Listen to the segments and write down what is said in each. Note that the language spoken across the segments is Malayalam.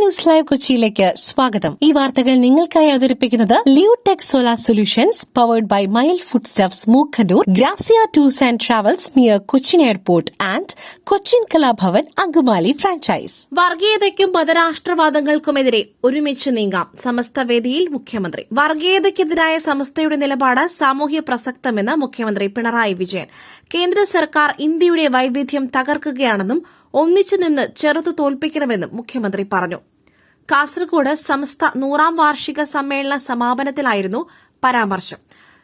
ന്യൂസ് ലൈവ് കൊച്ചിയിലേക്ക് സ്വാഗതം. ഈ വാർത്തകൾ നിങ്ങൾക്കായി അവതരിപ്പിക്കുന്നത് Leotech solar solutions powered by Mile food stuffs Mookkannoor, Grazia tours and travels near Cochin airport and Cochin Kalabhavan Angamaly franchise. വർഗീയതയ്ക്കും മതരാഷ്ട്രവാദങ്ങൾക്കുമെതിരെ ഒരുമിച്ച് നീങ്ങാം. സമസ്ത വേദിയിൽ മുഖ്യമന്ത്രി. വർഗീയതയ്ക്കെതിരായ സമസ്തയുടെ നിലപാട് സാമൂഹ്യ പ്രസക്തമെന്ന് മുഖ്യമന്ത്രി പിണറായി വിജയൻ. കേന്ദ്ര സർക്കാർ ഇന്ത്യയുടെ വൈവിധ്യം തകർക്കുകയാണെന്നും ഒന്നിച്ചു നിന്ന് ചെറുത്തു തോൽപ്പിക്കണമെന്നും മുഖ്യമന്ത്രി പറഞ്ഞു. കാസർകോട് സമസ്ത 100ാം വാർഷിക സമ്മേളന സമാപനത്തിലായിരുന്നു പരാമർശം.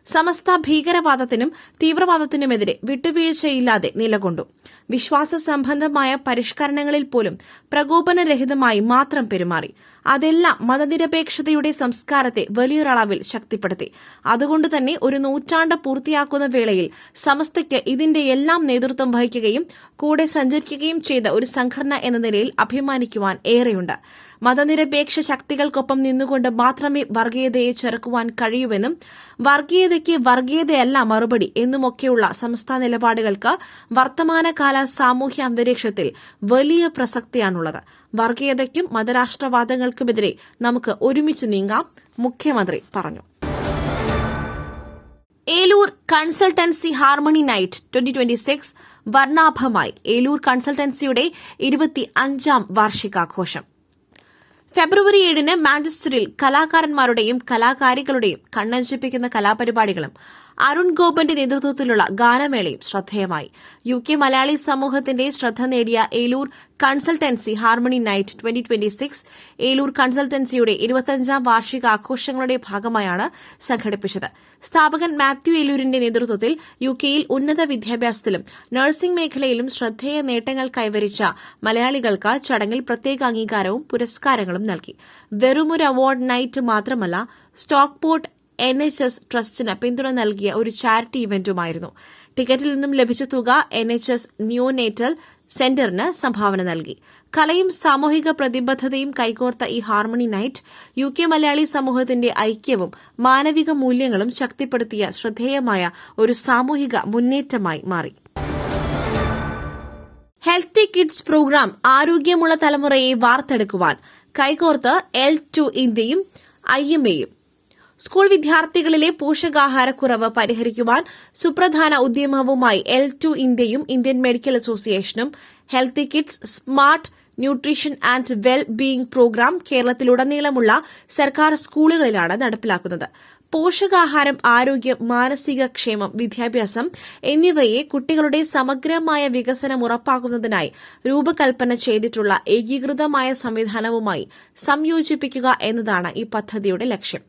സമസ്ത ഭീകരവാദത്തിനും തീവ്രവാദത്തിനുമെതിരെ വിട്ടുവീഴ്ചയില്ലാതെ നിലകൊണ്ടു. വിശ്വാസ സംബന്ധമായ പരിഷ്കരണങ്ങളിൽ പോലും പ്രകോപനരഹിതമായി മാത്രം പെരുമാറി. അതെല്ലാം മതനിരപേക്ഷതയുടെ സംസ്കാരത്തെ വലിയൊരളവിൽ ശക്തിപ്പെടുത്തി. അതുകൊണ്ടുതന്നെ ഒരു നൂറ്റാണ്ട് പൂർത്തിയാക്കുന്ന വേളയിൽ സമസ്തയ്ക്ക് ഇതിന്റെ എല്ലാം നേതൃത്വം വഹിക്കുകയും കൂടെ സഞ്ചരിക്കുകയും ചെയ്ത ഒരു സംഘടന എന്ന നിലയിൽ അഭിമാനിക്കുവാൻ ഏറെയുണ്ട്. മതനിരപേക്ഷ ശക്തികൾക്കൊപ്പം നിന്നുകൊണ്ട് മാത്രമേ വർഗീയതയെ ചെറുക്കുവാൻ കഴിയൂവെന്നും വർഗീയതയ്ക്ക് വർഗീയതയല്ല മറുപടി എന്നുമൊക്കെയുള്ള സംസ്ഥാന നിലപാടുകൾക്ക് വർത്തമാനകാല സാമൂഹ്യ അന്തരീക്ഷത്തിൽ വലിയ പ്രസക്തിയാണുള്ളത്. വർഗീയതയ്ക്കും മതരാഷ്ട്രവാദങ്ങൾക്കുമെതിരെ നമുക്ക് ഒരുമിച്ച് നീങ്ങാം, മുഖ്യമന്ത്രി പറഞ്ഞു. ഏലൂർ കൺസൾട്ടൻസി ഹാർമണി നൈറ്റ് 2026 വർണ്ണാഭമായി. ഏലൂർ കൺസൾട്ടൻസിയുടെ 25ാം വാർഷികാഘോഷം ഫെബ്രുവരി 7 മാഞ്ചസ്റ്ററിൽ കലാകാരന്മാരുടെയും കലാകാരികളുടെയും കണ്ണഞ്ചിപ്പിക്കുന്ന കലാപരിപാടികളും അരുൺ ഗോപന്റെ നേതൃത്വത്തിലുള്ള ഗാനമേളയും ശ്രദ്ധേയമായി. UK മലയാളി സമൂഹത്തിന്റെ ശ്രദ്ധ നേടിയ ഏലൂർ കൺസൾട്ടൻസി ഹാർമണി നൈറ്റ് 2026 ഏലൂർ കൺസൾട്ടൻസിയുടെ 25ാം വാർഷികാഘോഷങ്ങളുടെ ഭാഗമായാണ് സംഘടിപ്പിച്ചത്. സ്ഥാപകൻ മാത്യു ഏലൂരിന്റെ നേതൃത്വത്തിൽ UKയിൽ ഉന്നത വിദ്യാഭ്യാസത്തിലും നഴ്സിംഗ് മേഖലയിലും ശ്രദ്ധേയ നേട്ടങ്ങൾ കൈവരിച്ച മലയാളികൾക്ക് ചടങ്ങിൽ പ്രത്യേക അംഗീകാരവും പുരസ്കാരങ്ങളും നൽകി. വെറുമൊരു അവാർഡ് നൈറ്റ് മാത്രമല്ല, സ്റ്റോക്ക്പോർട്ട് NHS ട്രസ്റ്റിന് പിന്തുണ നൽകിയ ഒരു ചാരിറ്റി ഇവന്റുമായിരുന്നു. ടിക്കറ്റിൽ നിന്നും ലഭിച്ച തുക NHS നിയോനേറ്റൽ സെന്ററിന് സംഭാവന നൽകി. കലയും സാമൂഹിക പ്രതിബദ്ധതയും കൈകോർത്ത ഈ ഹാർമണി നൈറ്റ് UK മലയാളി സമൂഹത്തിന്റെ ഐക്യവും മാനവിക മൂല്യങ്ങളും ശക്തിപ്പെടുത്തിയ ശ്രദ്ധേയമായ ഒരു സാമൂഹിക മുന്നേറ്റമായി മാറി. ഹെൽത്തി കിഡ്സ് പ്രോഗ്രാം ആരോഗ്യമുള്ള തലമുറയെ വാർത്തെടുക്കുവാൻ കൈകോർത്ത് L2 ഇന്ത്യയും IMAയും. സ്കൂൾ വിദ്യാർത്ഥികളിലെ പോഷകാഹാരക്കുറവ് പരിഹരിക്കുവാൻ സുപ്രധാന ഉദ്യമവുമായി L2 ഇന്ത്യയും ഇന്ത്യൻ മെഡിക്കൽ അസോസിയേഷനും healthy kids smart nutrition and well being program കേരളത്തിലുടനീളമുള്ള സർക്കാർ സ്കൂളുകളിലാണ് നടപ്പിലാക്കുന്നത്. പോഷകാഹാരം, ആരോഗ്യം, മാനസിക ക്ഷേമം, വിദ്യാഭ്യാസം എന്നിവയെ കുട്ടികളുടെ സമഗ്രമായ വികസനം ഉറപ്പാക്കുന്നതിനായി രൂപകൽപ്പന ചെയ്തിട്ടുള്ള ഏകീകൃതമായ സംവിധാനവുമായി സംയോജിപ്പിക്കുക എന്നതാണ് ഈ പദ്ധതിയുടെ ലക്ഷ്യം.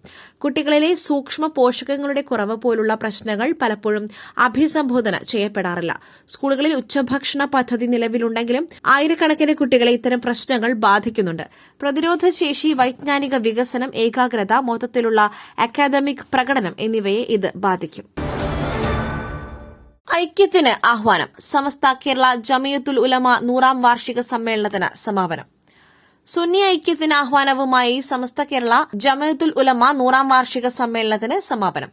കുട്ടികളിലെ സൂക്ഷ്മ പോഷകങ്ങളുടെ കുറവ് പോലുള്ള പ്രശ്നങ്ങൾ പലപ്പോഴും അഭിസംബോധന ചെയ്യപ്പെടാറില്ല. സ്കൂളുകളിൽ ഉച്ചഭക്ഷണ പദ്ധതി നിലവിലുണ്ടെങ്കിലും ആയിരക്കണക്കിന് കുട്ടികളെ ഇത്തരം പ്രശ്നങ്ങൾ ബാധിക്കുന്നുണ്ട്. പ്രതിരോധശേഷി, വൈജ്ഞാനിക വികസനം, ഏകാഗ്രത, മൊത്തത്തിലുള്ള അക്കാദമിക് പ്രകടനം എന്നിവയെ ഇത് ബാധിക്കും. ഐക്യത്തിന് ആഹ്വാനം. സമസ്ത കേരള ജമിയത്തുൽ ഉലമ 100ാം വാർഷിക സമ്മേളനത്തിന് സമാപനം. സുന്നി ഐക്യത്തിന് ആഹ്വാനവുമായി സമസ്ത കേരള ജമിയത്തുൽ ഉലമ 100ാം വാർഷിക സമ്മേളനത്തിന് സമാപനം.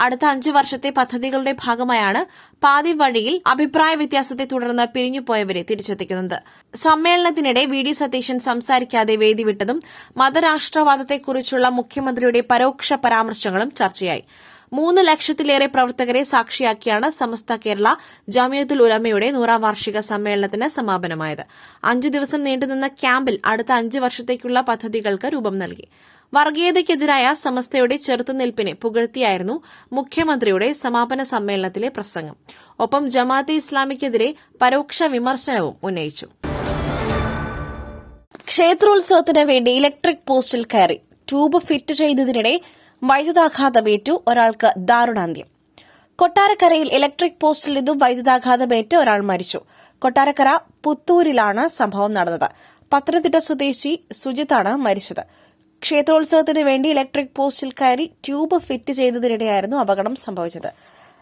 അടുത്ത 5 വർഷത്തെ പദ്ധതികളുടെ ഭാഗമായാണ് പാതി വഴിയിൽ അഭിപ്രായ വ്യത്യാസത്തെ തുടർന്ന് പിരിഞ്ഞുപോയവരെ തിരിച്ചെത്തിക്കുന്നത്. സമ്മേളനത്തിനിടെ VD സതീശൻ സംസാരിക്കാതെ വേദി വിട്ടതും മതരാഷ്ട്രവാദത്തെക്കുറിച്ചുള്ള മുഖ്യമന്ത്രിയുടെ പരോക്ഷ പരാമർശങ്ങളും ചർച്ചയായി. 3 ലക്ഷത്തിലേറെ പ്രവർത്തകരെ സാക്ഷിയാക്കിയാണ് സമസ്ത കേരള ജമിയത്തുൽ ഉലമയുടെ 100ാം വാർഷിക സമ്മേളനത്തിന് സമാപനമായത്. 5 ദിവസം നീണ്ടുനിന്ന ക്യാമ്പിൽ അടുത്ത 5 വർഷത്തേക്കുള്ള പദ്ധതികൾക്ക് രൂപം നൽകി. വർഗീയതയ്ക്കെതിരായ സമസ്തയുടെ ചെറുത്തുനിൽപ്പിനെ പുകഴ്ത്തിയായിരുന്നു മുഖ്യമന്ത്രിയുടെ സമാപന സമ്മേളനത്തിലെ പ്രസംഗം. ഒപ്പം ജമാഅത്തെ ഇസ്ലാമിക്കെതിരെ പരോക്ഷ വിമർശനവും ഉന്നയിച്ചു. ക്ഷേത്രോത്സവത്തിന് വേണ്ടി ഇലക്ട്രിക് പോസ്റ്റിൽ കയറി ട്യൂബ് ഫിറ്റ് ചെയ്തതിനിടെ വൈദ്യുതാഘാതമേറ്റു, ഒരാൾക്ക് ദാരുണാന്ത്യം. കൊട്ടാരക്കരയിൽ ഇലക്ട്രിക് പോസ്റ്റിൽ നിന്നും വൈദ്യുതാഘാതമേറ്റ് ഒരാൾ മരിച്ചു. കൊട്ടാരക്കര പുത്തൂരിലാണ് സംഭവം നടന്നത്. പത്തനംതിട്ട സ്വദേശി സുജിത്താണ് മരിച്ചത്. ക്ഷേത്രോത്സവത്തിന് വേണ്ടി ഇലക്ട്രിക് പോസ്റ്റിൽ കയറി ട്യൂബ് ഫിറ്റ് ചെയ്തതിനിടെയായിരുന്നു അപകടം സംഭവിച്ചത്.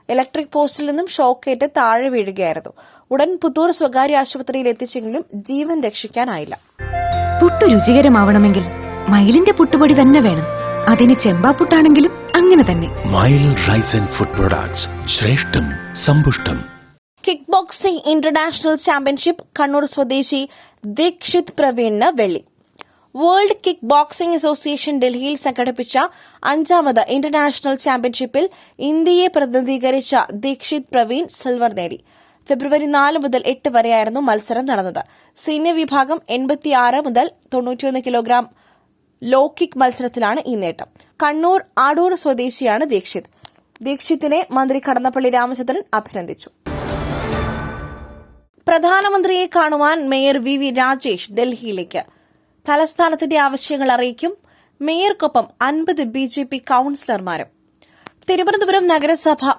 ഇലക്ട്രിക് പോസ്റ്റിൽ നിന്നും ഷോക്കേറ്റ് താഴെ വീഴുകയായിരുന്നു. ഉടൻ പുത്തൂർ സ്വകാര്യ ആശുപത്രിയിൽ എത്തിച്ചെങ്കിലും ജീവൻ രക്ഷിക്കാനായില്ല. പുട്ടു രുചികരമാവണമെങ്കിൽ മയിലിന്റെ പുട്ടുപൊടി തന്നെ വേണം. അതിന് ചെമ്പാപ്പുട്ടാണെങ്കിലും അങ്ങനെ തന്നെ. മയിൽ റൈസ് ആൻഡ് ഫുഡ് പ്രൊഡക്ട്സ്, ശ്രേഷ്ഠം സമ്പുഷ്ടം. Kick boxing international championship Kannur സ്വദേശി ദീക്ഷിത് പ്രവീണിന് വെള്ളി. വേൾഡ് കിക്ക് ബോക്സിംഗ് അസോസിയേഷൻ ഡൽഹിയിൽ സംഘടിപ്പിച്ച 5ാമത് ഇന്റർനാഷണൽ ചാമ്പ്യൻഷിപ്പിൽ ഇന്ത്യയെ പ്രതിനിധീകരിച്ച ദീക്ഷിത് പ്രവീൺ സിൽവർ നേടി. ഫെബ്രുവരി 4 മുതൽ 8 വരെയായിരുന്നു മത്സരം നടന്നത്. സീനിയർ വിഭാഗം 86 മുതൽ 91 കിലോഗ്രാം ലോ കിക്ക് മത്സരത്തിലാണ് ഈ നേട്ടം. കണ്ണൂർ ആടൂർ സ്വദേശിയാണ് ദീക്ഷിത്. ദീക്ഷിത്തിനെ മന്ത്രി കടന്നപ്പള്ളി രാമചന്ദ്രൻ അഭിനന്ദിച്ചു. പ്രധാനമന്ത്രിയെ കാണുവാൻ മേയർ വി രാജേഷ് ഡൽഹിയിലേക്ക്. തലസ്ഥാനത്തിന്റെ ആവശ്യങ്ങൾ അറിയിക്കും. മേയർക്കൊപ്പം 50 BJP കൌൺസിലർമാരും. തിരുവനന്തപുരം നഗരസഭ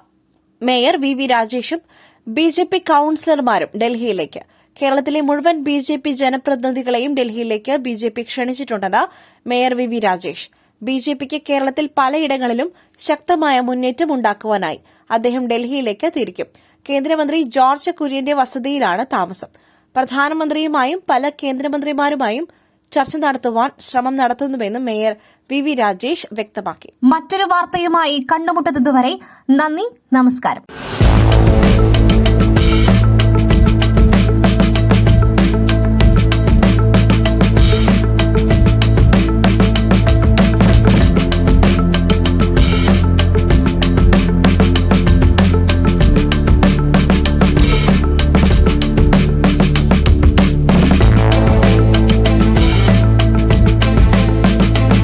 മേയർ വി രാജേഷും BJP കൌൺസിലർമാരും ഡൽഹിയിലേക്ക്. കേരളത്തിലെ മുഴുവൻ BJP ജനപ്രതിനിധികളെയും ഡൽഹിയിലേക്ക് BJP ക്ഷണിച്ചിട്ടുണ്ടെന്ന് മേയർ വി രാജേഷ്. BJPക്ക് കേരളത്തിൽ പലയിടങ്ങളിലും ശക്തമായ മുന്നേറ്റം ഉണ്ടാക്കുവാനായി അദ്ദേഹം ഡൽഹിയിലേക്ക് തിരിക്കും. കേന്ദ്രമന്ത്രി ജോർജ് കുര്യന്റെ വസതിയിലാണ് താമസം. പ്രധാനമന്ത്രിയുമായും പല കേന്ദ്രമന്ത്രിമാരുമായും ചർച്ച നടത്തുവാൻ ശ്രമം നടത്തുന്നുവെന്നും മേയർ വി രാജേഷ് വ്യക്തമാക്കി. മറ്റൊരു വാർത്തയുമായി കണ്ടുമുട്ടുന്നതുവരെ നന്ദി, നമസ്കാരം.